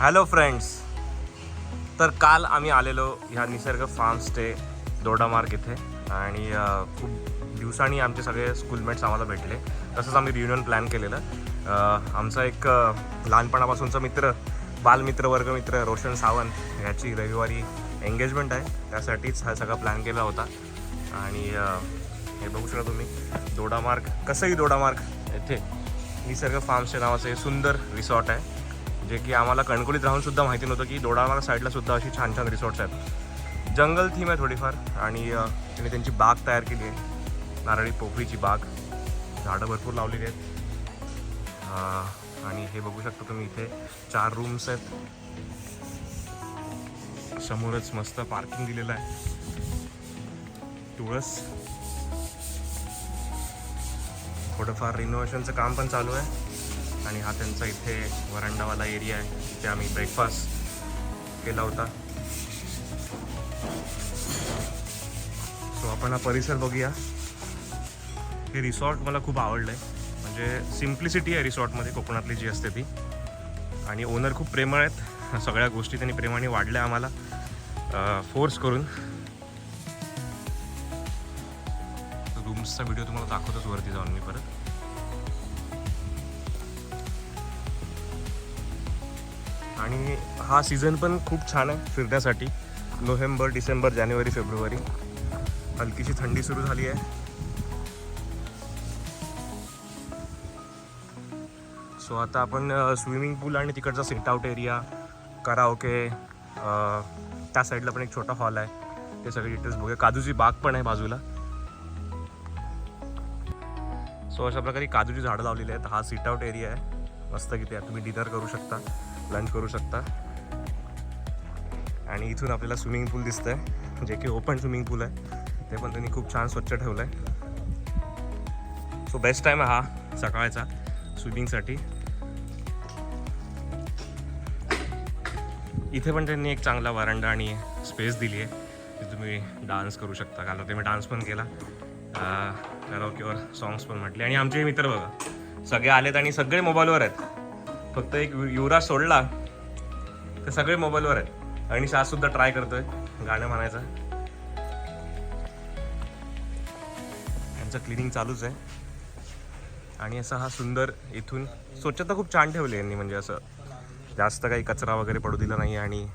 Hello friends, तर काल आम्ही आलेलो ह्या निसर्ग फार्म स्टे दोडामार्ग इथे आणि खूप दिवसांनी आमचे सगळे स्कूलमेट्स आम्हाला भेटले. तसंच आम्ही रियुनियन प्लॅन केलेलं. आमचा एक लहानपणापासूनचा मित्र, बालमित्र, वर्गमित्र रोशन सावंत ह्याची रविवारी एंगेजमेंट आहे, त्यासाठीच हा सगळा प्लॅन केला होता. आणि हे बघू शकता तुम्ही दोडामार्ग, कसंही दोडामार्ग येथे निसर्ग फार्म स्टे नावाचं हे सुंदर रिसॉर्ट आहे, जे की आम्हाला कणकोलीत राहून सुद्धा माहिती नव्हतं की दोडामार्ग साईडला सुद्धा अशी छान छान रिसॉर्ट्स आहेत. जंगल थीम आहे थोडीफार आणि त्यांनी त्यांची बाग तयार केली आहे, नारळी पोफळीची बाग, झाडं भरपूर लावलेली आहेत. आणि हे बघू शकता तुम्ही इथे 4 रूम्स आहेत. समोरच मस्त पार्किंग दिलेलं आहे, तुळस. थोडंफार रिनोव्हेशनचं काम पण चालू आहे. आणि हा त्यांचा इथे वरांडावाला एरिया आहे, तिथे आम्ही ब्रेकफास्ट केला होता. सो आपण हा परिसर बघूया. हे रिसॉर्ट मला खूप आवडलं आहे, म्हणजे सिम्प्लिसिटी आहे रिसॉर्टमध्ये कोकणातली जी असते ती. आणि ओनर खूप प्रेमळ आहेत, सगळ्या गोष्टी त्यांनी प्रेमाने वाढल्या आम्हाला फोर्स करून. रूम्सचा व्हिडिओ तुम्हाला दाखवतोच वरती जाऊन मी परत. आणि हा सीझन पण खूप छान आहे फिरण्यासाठी. नोव्हेंबर, डिसेंबर, जानेवारी, फेब्रुवारी. हलकीशी थंडी सुरू झाली आहे. सो आता आपण स्विमिंग पूल आणि तिकडचा सिट आउट एरिया, कराओके, त्या साईडला पण एक छोटा हॉल आहे, ते सगळे डिटेल्स बघूया. काजूची बाग पण आहे बाजूला. सो अशा प्रकारे काजूची झाडं लावलेली आहेत. हा सिट आउट एरिया आहे, मस्त किती आहे. तुम्ही डिनर करू शकता, लंच करू शकता. आणि इथून आपल्याला स्विमिंग पूल दिसतंय, जे की ओपन स्विमिंग पूल आहे. ते पण त्यांनी खूप छान स्वच्छ ठेवलं आहे. सो बेस्ट टाईम आहे हा सकाळचा स्विमिंगसाठी. इथे पण त्यांनी एक चांगला वरांडा आणि स्पेस दिली आहे, की तुम्ही डान्स करू शकता. काल ते मी डान्स पण केला, कराओकेवर सॉंग्स पण म्हटले. आणि आमचे मित्र बघा सगळे आलेत आणि सगळे मोबाईलवर आहेत. फक्त एक युवराज सोडला तर सगळे मोबाईलवर आहेत. आणि सुद्धा ट्राय करतोय गाणं म्हणायचं. यांचं क्लिनिंग चालूच आहे. आणि असा हा सुंदर, इथून स्वच्छता खूप छान ठेवली यांनी, म्हणजे असं जास्त काही कचरा वगैरे पडू दिला नाही. आणि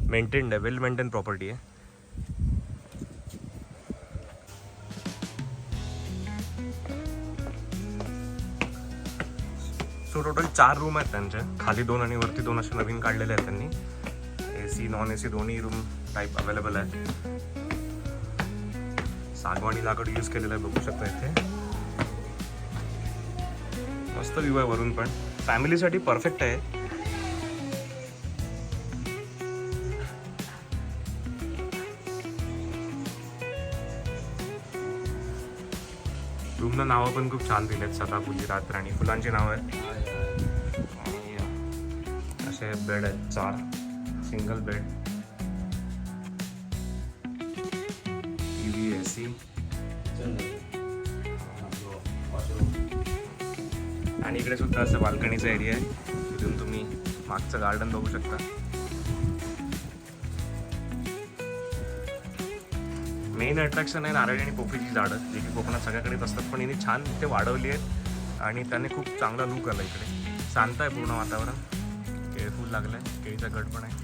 मेंटेन्ड आहे, वेल मेंटेन प्रॉपर्टी आहे. सो टोटल 4 रूम आहेत त्यांचे, खाली 2 आणि वरती 2 असे नवीन काढलेले आहेत त्यांनी. AC नॉन AC दोन्ही रूम टाईप अवेलेबल आहे. सागवानी लाकूड यूज केलेलं आहे, बघू शकता इथे. मस्त व्ह्यू आहे वरून पण, फॅमिलीसाठी परफेक्ट आहे. रूमला नावं पण खूप छान दिलेत, सदाफुली, रातराणी, फुलांची नावं आहेत. आणि असे बेड आहेत 4 सिंगल बेड, TV, AC. आणि इकडे सुद्धा असं बाल्कनीचा एरिया आहे, तिथून तुम्ही मागचं गार्डन बघू शकता. मेन अट्रॅक्शन आहे नारळी आणि पोफळीची झाडं, जे की कोकणात सगळ्याकडेच असतात, पण यांनी छान इथे वाढवली आहेत. आणि त्याने खूप चांगला लूक आला इकडे. शांत आहे पूर्ण वातावरण. केळफूल लागलं आहे, केळीचा गड पण आहे.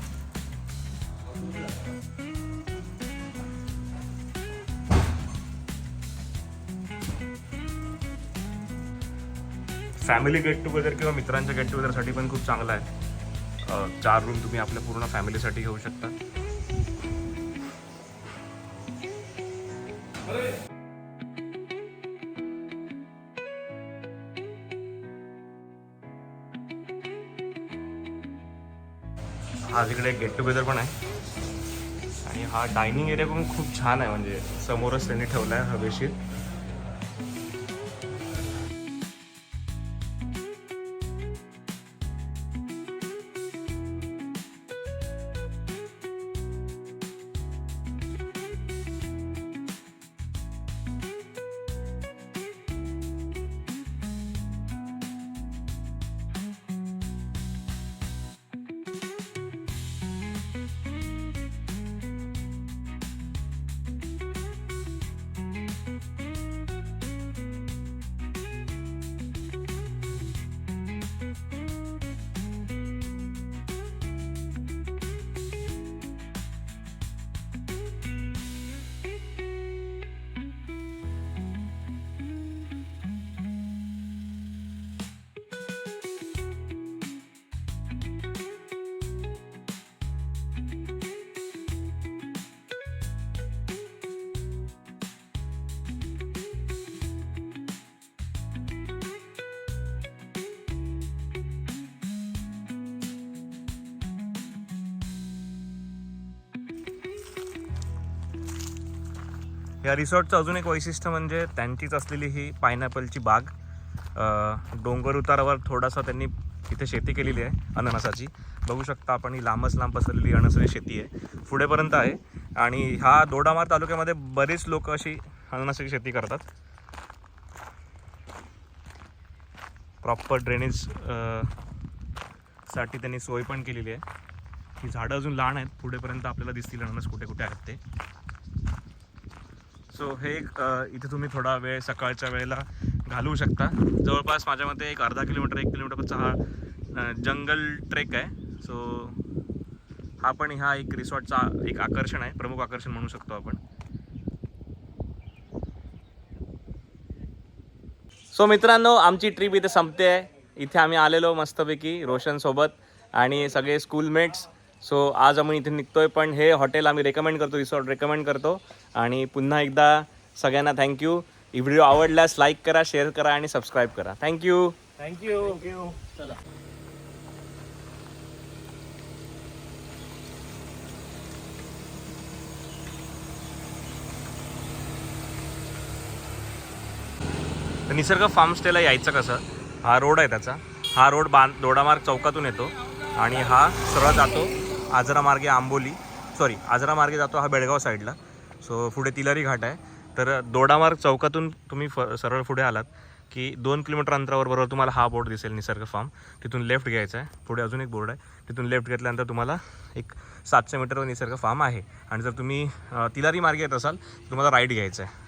फॅमिली गेट टुगेदर किंवा मित्रांच्या गेट टुगेदरसाठी पण खूप चांगला आहे. 4 रूम तुम्ही आपल्या पूर्ण फॅमिलीसाठी घेऊ शकता. हा तिकडे एक गेट टुगेदर पण आहे. आणि हा डायनिंग एरिया पण खूप छान आहे, म्हणजे समोरच त्यांनी ठेवला आहे हवेशीर. या रिसॉर्टचं अजून एक वैशिष्ट्य म्हणजे त्यांचीच असलेली ही पायनॅपलची बाग. डोंगर उतारावर थोडासा त्यांनी इथे शेती केलेली आहे अननसाची. बघू शकता आपण, ही लांबच लांब पसरलेली अननसाची शेती आहे, पुढेपर्यंत आहे. आणि हा दोडामार्ग तालुक्यामध्ये बरेच लोक अशी अननसाची शेती करतात. प्रॉपर ड्रेनेज साठी त्यांनी सोय पण केलेली आहे. ही झाडं अजून लहान आहेत, पुढेपर्यंत आपल्याला दिसतील अननस कुठे कुठे आहेत ते. सो हे इथे तुम्ही थोडा वेळ सकाळच्या वेळेला घालवू शकता. जवळपास माझ्या मते एक अर्धा किलोमीटर 1 किलोमीटरचा हा जंगल ट्रेक आहे. सो हा पण हा एक रिसॉर्टचा एक आकर्षण आहे, प्रमुख आकर्षण म्हणू शकतो आपण. सो मित्रांनो, आमची ट्रिप इथे संपते आहे. इथे आम्ही आलेलो मस्तपैकी रोशनसोबत आणि सगळे स्कूलमेट्स. सो आज आम्ही इथे निघतोय, पण हे हॉटेल आम्ही रेकमेंड करतो, रिसॉर्ट रेकमेंड करतो. आणि पुन्हा एकदा सगळ्यांना थँक्यू. ही व्हिडिओ आवडल्यास लाईक करा, शेअर करा आणि सबस्क्राईब करा. थँक्यू. चला. निसर्ग फार्म स्टेला यायचं कसं, हा रोड आहे त्याचा. हा रोड दोडामार्ग चौकातून येतो आणि हा सरळ जातो आजरा मार्गे आजरा मार्गे जातो हा बेळगाव साईडला. सो पुढे तिलारी घाट आहे. तर दोडामार्ग चौकातून तुम्ही सरळ पुढे आलात की 2 किलोमीटर अंतरावर बरोबर तुम्हाला हा बोर्ड दिसेल, निसर्ग फार्म. तिथून लेफ्ट घ्यायचा आहे. पुढे अजून एक बोर्ड आहे, तिथून लेफ्ट घेतल्यानंतर तुम्हाला एक 700 मीटरवर निसर्ग फार्म आहे. आणि जर तुम्ही तिलारी मार्गे येत असाल तर तुम्हाला राईट घ्यायचं आहे.